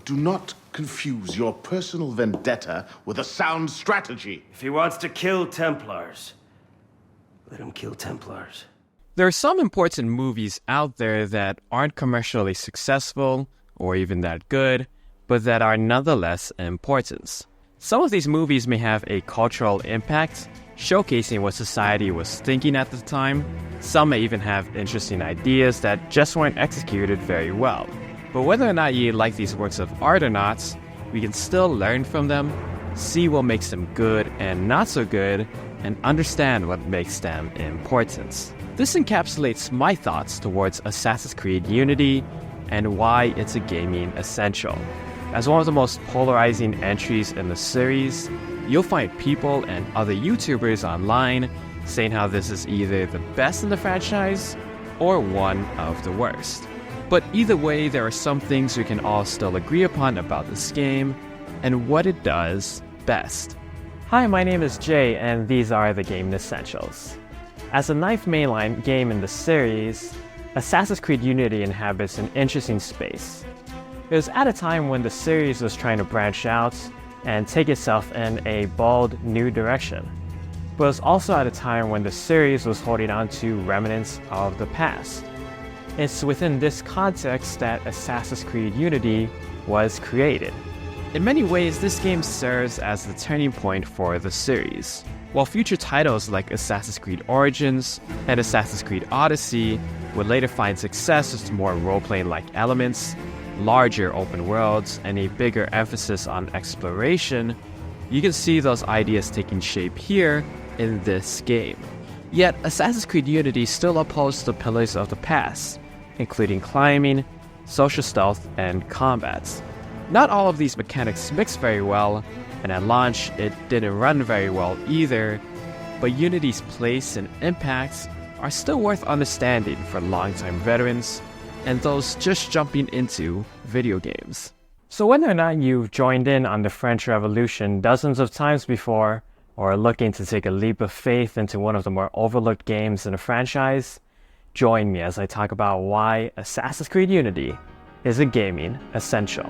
Do not confuse your personal vendetta with a sound strategy. If he wants to kill Templars, let him kill Templars. There are some important movies out there that aren't commercially successful or even that good, but that are nonetheless important. Some of these movies may have a cultural impact, showcasing what society was thinking at the time. Some may even have interesting ideas that just weren't executed very well. But whether or not you like these works of art or not, we can still learn from them, see what makes them good and not so good, and understand what makes them important. This encapsulates my thoughts towards Assassin's Creed Unity and why it's a gaming essential. As one of the most polarizing entries in the series, you'll find people and other YouTubers online saying how this is either the best in the franchise or one of the worst. But either way, there are some things we can all still agree upon about this game and what it does best. Hi, my name is Jay, and these are the Game Essentials. As the ninth mainline game in the series, Assassin's Creed Unity inhabits an interesting space. It was at a time when the series was trying to branch out and take itself in a bold new direction. But it was also at a time when the series was holding on to remnants of the past. It's within this context that Assassin's Creed Unity was created. In many ways, this game serves as the turning point for the series. While future titles like Assassin's Creed Origins and Assassin's Creed Odyssey would later find success with more role-playing-like elements, larger open worlds, and a bigger emphasis on exploration, you can see those ideas taking shape here in this game. Yet, Assassin's Creed Unity still upholds the pillars of the past, including climbing, social stealth, and combat. Not all of these mechanics mix very well, and at launch it didn't run very well either, but Unity's place and impact are still worth understanding for longtime veterans and those just jumping into video games. So whether or not you've joined in on the French Revolution dozens of times before, or are looking to take a leap of faith into one of the more overlooked games in the franchise, join me as I talk about why Assassin's Creed Unity is a gaming essential.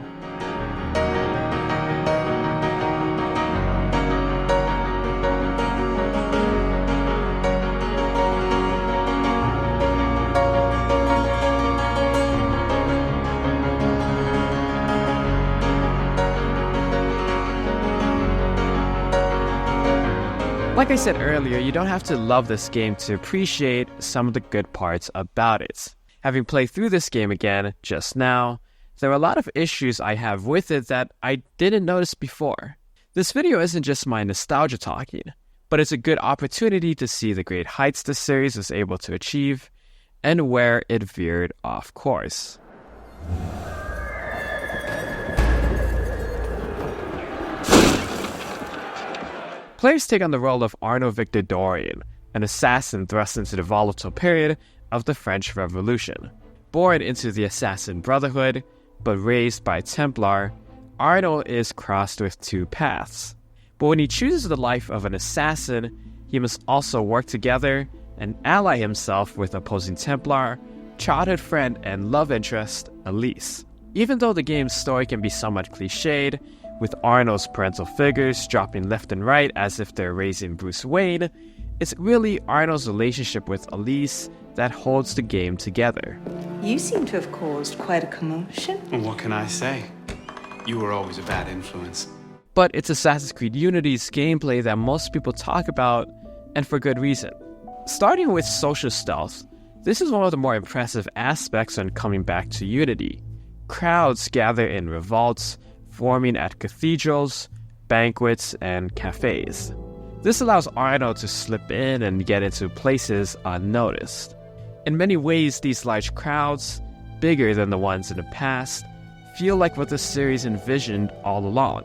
Like I said earlier, you don't have to love this game to appreciate some of the good parts about it. Having played through this game again just now, there are a lot of issues I have with it that I didn't notice before. This video isn't just my nostalgia talking, but it's a good opportunity to see the great heights the series was able to achieve and where it veered off course. Players take on the role of Arnaud Victor Dorian, an assassin thrust into the volatile period of the French Revolution. Born into the Assassin Brotherhood, but raised by Templar, Arnaud is crossed with two paths. But when he chooses the life of an assassin, he must also work together and ally himself with opposing Templar, childhood friend and love interest, Elise. Even though the game's story can be somewhat cliched, with Arnold's parental figures dropping left and right as if they're raising Bruce Wayne, it's really Arnold's relationship with Elise that holds the game together. You seem to have caused quite a commotion. Well, what can I say? You were always a bad influence. But it's Assassin's Creed Unity's gameplay that most people talk about, and for good reason. Starting with social stealth, this is one of the more impressive aspects when coming back to Unity. Crowds gather in revolts, forming at cathedrals, banquets, and cafes. This allows Arnaud to slip in and get into places unnoticed. In many ways, these large crowds, bigger than the ones in the past, feel like what the series envisioned all along.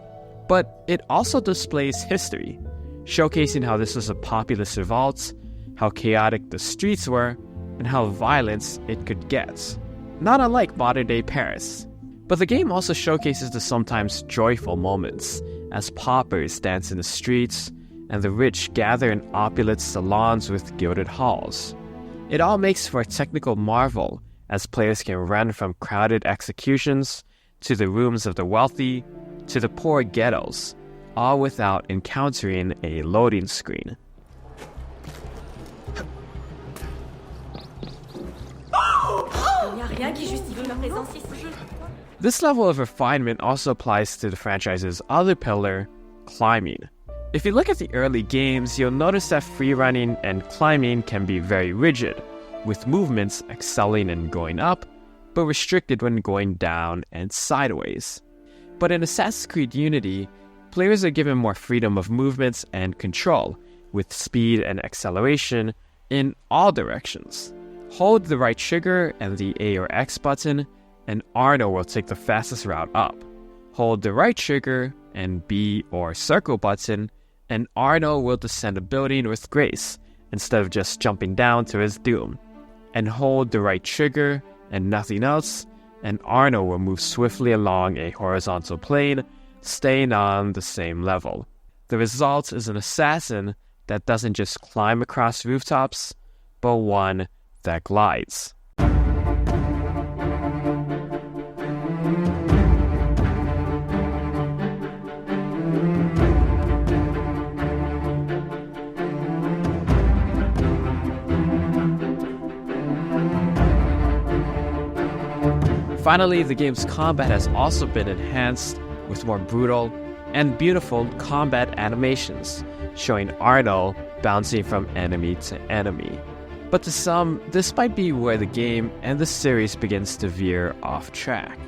But it also displays history, showcasing how this was a populous revolt, how chaotic the streets were, and how violent it could get. Not unlike modern-day Paris. But the game also showcases the sometimes joyful moments, as paupers dance in the streets, and the rich gather in opulent salons with gilded halls. It all makes for a technical marvel, as players can run from crowded executions to the rooms of the wealthy, to the poor ghettos, all without encountering a loading screen. This level of refinement also applies to the franchise's other pillar, climbing. If you look at the early games, you'll notice that freerunning and climbing can be very rigid, with movements excelling in going up, but restricted when going down and sideways. But in Assassin's Creed Unity, players are given more freedom of movements and control, with speed and acceleration in all directions. Hold the right trigger and the A or X button, and Arno will take the fastest route up. Hold the right trigger and B or circle button, and Arno will descend a building with grace, instead of just jumping down to his doom. And hold the right trigger and nothing else, and Arno will move swiftly along a horizontal plane, staying on the same level. The result is an assassin that doesn't just climb across rooftops, but one that glides. Finally, the game's combat has also been enhanced with more brutal and beautiful combat animations, showing Arno bouncing from enemy to enemy. But to some, this might be where the game and the series begins to veer off track.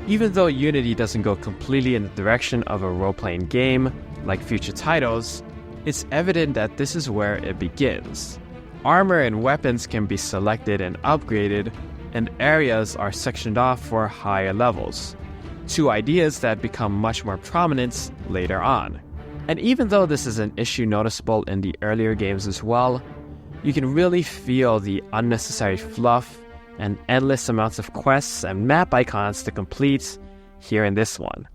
Even though Unity doesn't go completely in the direction of a role-playing game like future titles, it's evident that this is where it begins. Armor and weapons can be selected and upgraded, and areas are sectioned off for higher levels. Two ideas that become much more prominent later on. And even though this is an issue noticeable in the earlier games as well, you can really feel the unnecessary fluff and endless amounts of quests and map icons to complete here in this one.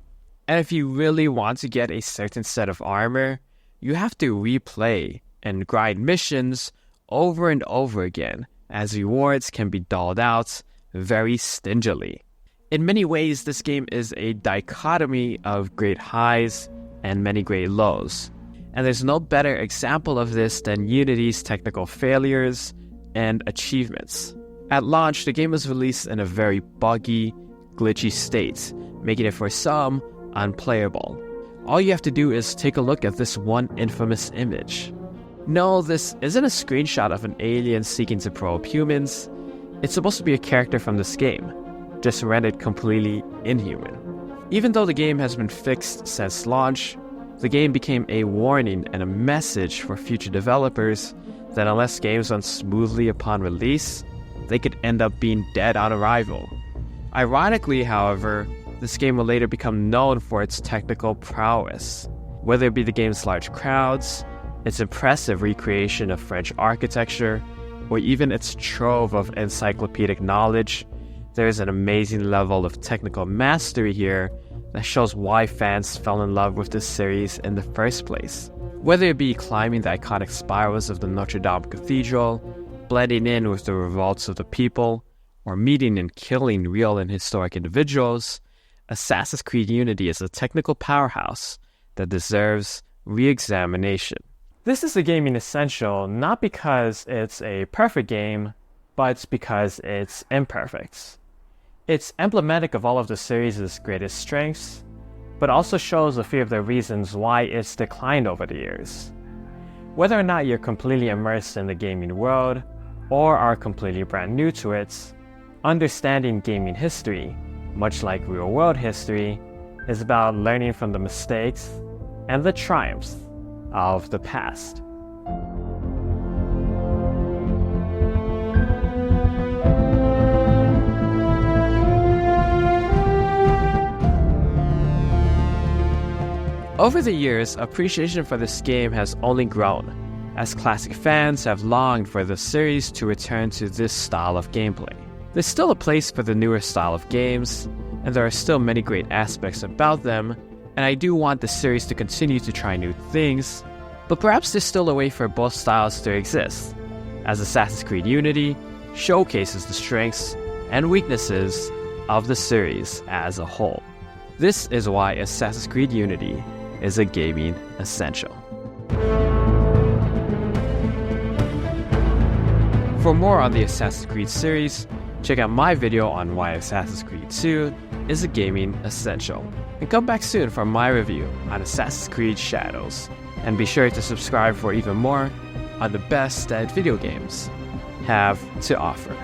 And if you really want to get a certain set of armor, you have to replay and grind missions over and over again, as rewards can be doled out very stingily. In many ways, this game is a dichotomy of great highs and many great lows. And there's no better example of this than Unity's technical failures and achievements. At launch, the game was released in a very buggy, glitchy state, making it for some unplayable. All you have to do is take a look at this one infamous image. No, this isn't a screenshot of an alien seeking to probe humans. It's supposed to be a character from this game, just rendered completely inhuman. Even though the game has been fixed since launch, the game became a warning and a message for future developers that unless games run smoothly upon release, they could end up being dead on arrival. Ironically, however, this game will later become known for its technical prowess. Whether it be the game's large crowds, its impressive recreation of French architecture, or even its trove of encyclopedic knowledge, there is an amazing level of technical mastery here that shows why fans fell in love with this series in the first place. Whether it be climbing the iconic spirals of the Notre Dame Cathedral, blending in with the revolts of the people, or meeting and killing real and historic individuals, Assassin's Creed Unity is a technical powerhouse that deserves re-examination. This is a gaming essential not because it's a perfect game, but because it's imperfect. It's emblematic of all of the series' greatest strengths, but also shows a few of the reasons why it's declined over the years. Whether or not you're completely immersed in the gaming world, or are completely brand new to it, understanding gaming history, much like real-world history, is about learning from the mistakes and the triumphs of the past. Over the years, appreciation for this game has only grown, as classic fans have longed for the series to return to this style of gameplay. There's still a place for the newer style of games, and there are still many great aspects about them, and I do want the series to continue to try new things, but perhaps there's still a way for both styles to exist, as Assassin's Creed Unity showcases the strengths and weaknesses of the series as a whole. This is why Assassin's Creed Unity is a gaming essential. For more on the Assassin's Creed series, check out my video on why Assassin's Creed 2 is a gaming essential. And come back soon for my review on Assassin's Creed Shadows. And be sure to subscribe for even more on the best that video games have to offer.